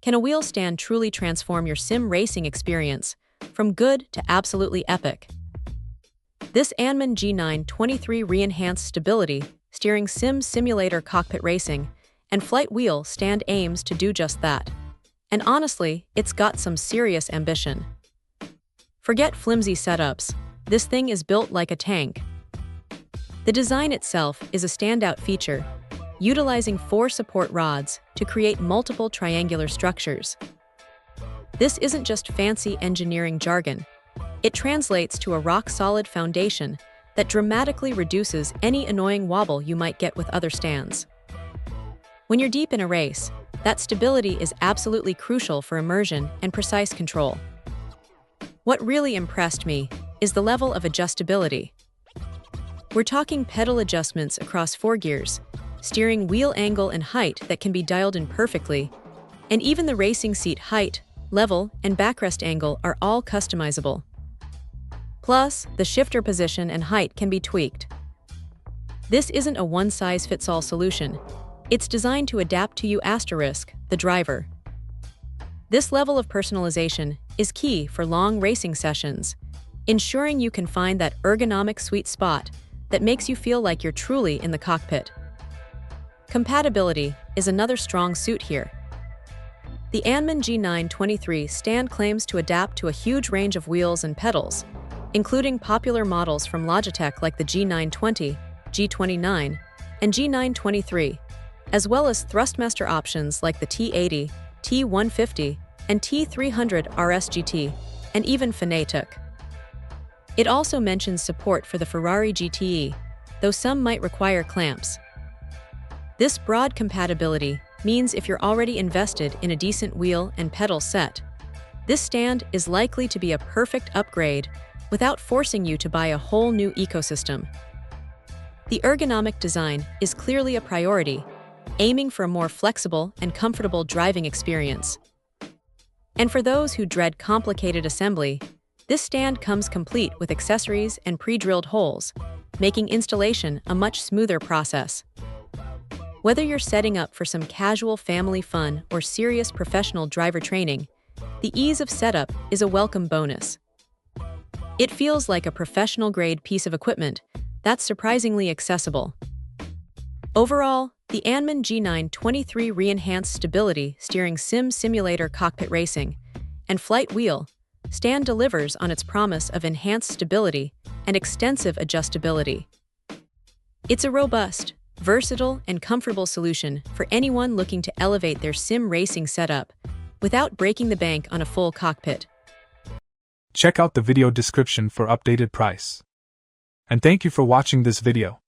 Can a wheel stand truly transform your sim racing experience from good to absolutely epic? This Anman G923 re-enhanced stability, steering sim simulator cockpit racing, and flight wheel stand aims to do just that. And honestly, it's got some serious ambition. Forget flimsy setups, this thing is built like a tank. The design itself is a standout feature, utilizing 4 support rods to create multiple triangular structures. This isn't just fancy engineering jargon. It translates to a rock-solid foundation that dramatically reduces any annoying wobble you might get with other stands. When you're deep in a race, that stability is absolutely crucial for immersion and precise control. What really impressed me is the level of adjustability. We're talking pedal adjustments across 4 gears, steering wheel angle and height that can be dialed in perfectly, and even the racing seat height, level, and backrest angle are all customizable. Plus, the shifter position and height can be tweaked. This isn't a one-size-fits-all solution. It's designed to adapt to you the driver. This level of personalization is key for long racing sessions, ensuring you can find that ergonomic sweet spot that makes you feel like you're truly in the cockpit. Compatibility is another strong suit here. The Anman G923 stand claims to adapt to a huge range of wheels and pedals, including popular models from Logitech like the G920, G29, and G923, as well as Thrustmaster options like the T80, T150, and T300 RSGT, and even Fanatec. It also mentions support for the Ferrari GTE, though some might require clamps. This broad compatibility means if you're already invested in a decent wheel and pedal set, this stand is likely to be a perfect upgrade without forcing you to buy a whole new ecosystem. The ergonomic design is clearly a priority, aiming for a more flexible and comfortable driving experience. And for those who dread complicated assembly, this stand comes complete with accessories and pre-drilled holes, making installation a much smoother process. Whether you're setting up for some casual family fun or serious professional driver training, the ease of setup is a welcome bonus. It feels like a professional-grade piece of equipment that's surprisingly accessible. Overall, the Anman G923 re-enhanced stability steering sim simulator cockpit racing and flight wheel stand delivers on its promise of enhanced stability and extensive adjustability. It's a robust, versatile, and comfortable solution for anyone looking to elevate their sim racing setup without breaking the bank on a full cockpit. Check out the video description for updated price. And thank you for watching this video.